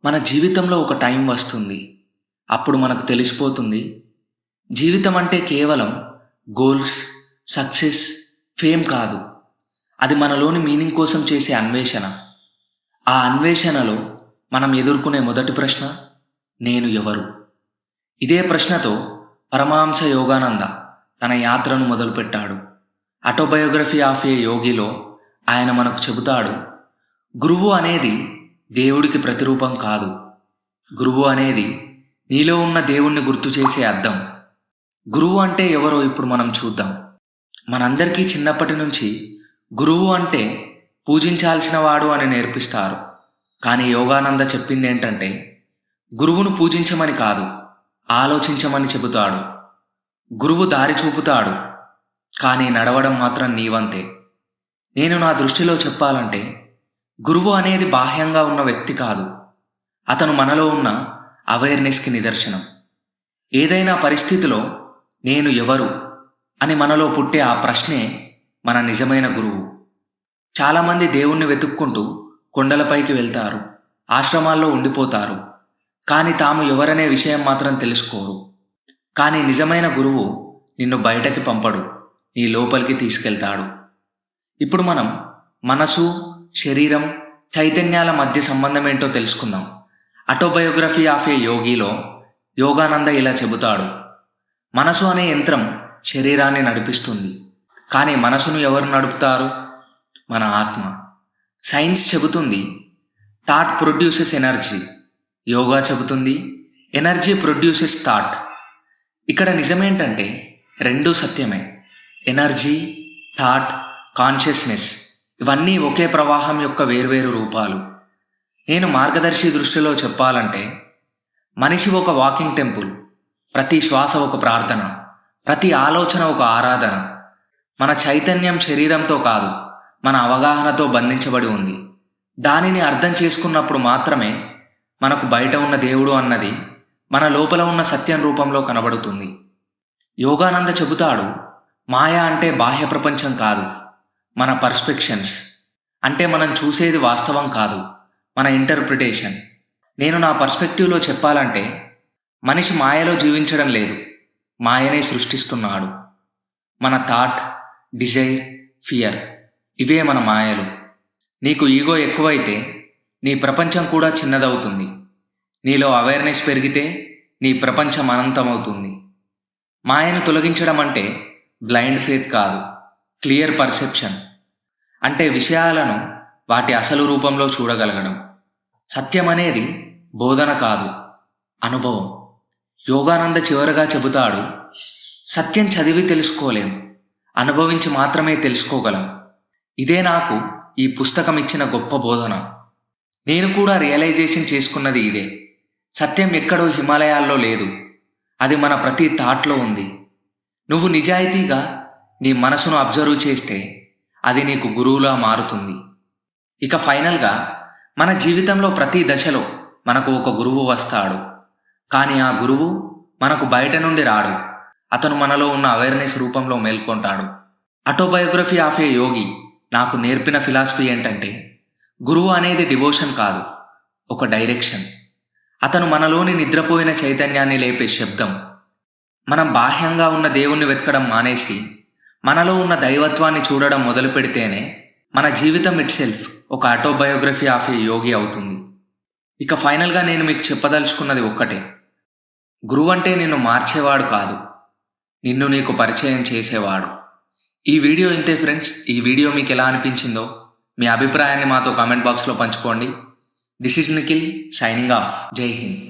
మన జీవితంలో ఒక టైం వస్తుంది. అప్పుడు మనకు తెలిసిపోతుంది. జీవితం అంటే కేవలం గోల్స్, సక్సెస్, ఫేమ్ కాదు. అది మనలోని మీనింగ్ కోసం చేసే అన్వేషణ. ఆ అన్వేషణలో మనం ఎదుర్కొనే మొదటి ప్రశ్న, నేను ఎవరు? ఇదే ప్రశ్నతో పరమహంస యోగానంద తన యాత్రను మొదలుపెట్టాడు. ఆటోబయోగ్రఫీ ఆఫ్ ఏ యోగిలో ఆయన మనకు చెబుతాడు, గురువు అనేది దేవుడికి ప్రతిరూపం కాదు. గురువు అనేది నీలో ఉన్న దేవుణ్ణి గుర్తు చేసే అద్దం. గురువు అంటే ఎవరో ఇప్పుడు మనం చూద్దాం. మనందరికీ చిన్నప్పటి నుంచి గురువు అంటే పూజించాల్సిన వాడు అని నేర్పిస్తారు. కానీ యోగానంద చెప్పింది ఏంటంటే, గురువును పూజించమని కాదు, ఆలోచించమని చెబుతాడు. గురువు దారి చూపుతాడు, కానీ నడవడం మాత్రం నీవంతే. నేను నా దృష్టిలో చెప్పాలంటే, గురువు అనేది బాహ్యంగా ఉన్న వ్యక్తి కాదు. అతను మనలో ఉన్న అవేర్నెస్కి నిదర్శనం. ఏదైనా పరిస్థితిలో నేను ఎవరు అని మనలో పుట్టే ఆ ప్రశ్నే మన నిజమైన గురువు. చాలామంది దేవుణ్ణి వెతుక్కుంటూ కొండలపైకి వెళ్తారు, ఆశ్రమాల్లో ఉండిపోతారు, కానీ తాము ఎవరనే విషయం మాత్రం తెలుసుకోరు. కానీ నిజమైన గురువు నిన్ను బయటకి పంపడు, నీ లోపలికి తీసుకెళ్తాడు. ఇప్పుడు మనం మనసు, శరీరం, చైతన్యాల మధ్య సంబంధం ఏంటో తెలుసుకుందాం. ఆటోబయోగ్రఫీ ఆఫ్ ఏ యోగిలో యోగానంద ఇలా చెబుతాడు, మనసు అనే యంత్రం శరీరాన్ని నడిపిస్తుంది, కానీ మనసును ఎవరు నడుపుతారు? మన ఆత్మ. సైన్స్ చెబుతుంది థాట్ ప్రొడ్యూసెస్ ఎనర్జీ. యోగా చెబుతుంది ఎనర్జీ ప్రొడ్యూసెస్ థాట్. ఇక్కడ నిజమేంటంటే రెండూ సత్యమే. ఎనర్జీ, థాట్, కాన్షియస్నెస్ ఇవన్నీ ఒకే ప్రవాహం యొక్క వేర్వేరు రూపాలు. నేను మార్గదర్శి దృష్టిలో చెప్పాలంటే, మనిషి ఒక వాకింగ్ టెంపుల్. ప్రతి శ్వాస ఒక ప్రార్థన, ప్రతి ఆలోచన ఒక ఆరాధన. మన చైతన్యం శరీరంతో కాదు, మన అవగాహనతో బంధించబడి ఉంది. దానిని అర్థం చేసుకున్నప్పుడు మాత్రమే మనకు బయట ఉన్న దేవుడు అన్నది మన లోపల ఉన్న సత్యం రూపంలో కనబడుతుంది. యోగానంద చెబుతాడు, మాయ అంటే బాహ్య ప్రపంచం కాదు, మన పర్స్పెక్షన్స్. అంటే మనం చూసేది వాస్తవం కాదు, మన ఇంటర్ప్రిటేషన్. నేను నా పర్స్పెక్టివ్లో చెప్పాలంటే, మనిషి మాయలో జీవించడం లేదు, మాయనే సృష్టిస్తున్నాడు. మన థాట్, డిజైర్, ఫియర్ ఇవే మన మాయలు. నీకు ఈగో ఎక్కువైతే నీ ప్రపంచం కూడా చిన్నదవుతుంది. నీలో అవేర్నెస్ పెరిగితే నీ ప్రపంచం అనంతమవుతుంది. మాయను తొలగించడం అంటే బ్లైండ్ ఫెయిత్ కాదు, క్లియర్ పర్సెప్షన్. అంటే విషయాలను వాటి అసలు రూపంలో చూడగలగడం. సత్యం అనేది బోధన కాదు, అనుభవం. యోగానంద చివరగా చెబుతాడు, సత్యం చదివి తెలుసుకోలేం, అనుభవించి మాత్రమే తెలుసుకోగలం. ఇదే నాకు ఈ పుస్తకం ఇచ్చిన గొప్ప బోధన. నేను కూడా రియలైజేషన్ చేసుకున్నది ఇదే. సత్యం ఎక్కడో హిమాలయాల్లో లేదు, అది మన ప్రతి థాట్లో ఉంది. నువ్వు నిజాయితీగా నీ మనసును అబ్జర్వ్ చేస్తే అది నీకు గురువులా మారుతుంది. ఇక ఫైనల్గా, మన జీవితంలో ప్రతి దశలో మనకు ఒక గురువు వస్తాడు. కానీ ఆ గురువు మనకు బయట నుండి రాడు, అతను మనలో ఉన్న అవేర్నెస్ రూపంలో మేల్కొంటాడు. ఆటోబయోగ్రఫీ ఆఫ్ ఏ యోగి నాకు నేర్పిన ఫిలాసఫీ ఏంటంటే, గురువు అనేది డివోషన్ కాదు, ఒక డైరెక్షన్. అతను మనలోని నిద్రపోయిన చైతన్యాన్ని లేపే శబ్దం. మనం బాహ్యంగా ఉన్న దేవుణ్ణి వెతకడం మానేసి మనలో ఉన్న దైవత్వాన్ని చూడడం మొదలు పెడితేనే మన జీవితం ఇట్సెల్ఫ్ ఒక ఆటోబయోగ్రఫీ ఆఫ్ ఏ యోగి అవుతుంది. ఇక ఫైనల్గా నేను మీకు చెప్పదలుచుకున్నది ఒక్కటే, గురువు అంటే నిన్ను మార్చేవాడు కాదు, నిన్ను నీకు పరిచయం చేసేవాడు. ఈ వీడియో ఇంతే ఫ్రెండ్స్. ఈ వీడియో మీకు ఎలా అనిపించిందో మీ అభిప్రాయాన్ని మాతో కామెంట్ బాక్స్లో పంచుకోండి. This is Nikhil signing off. జై హింద్.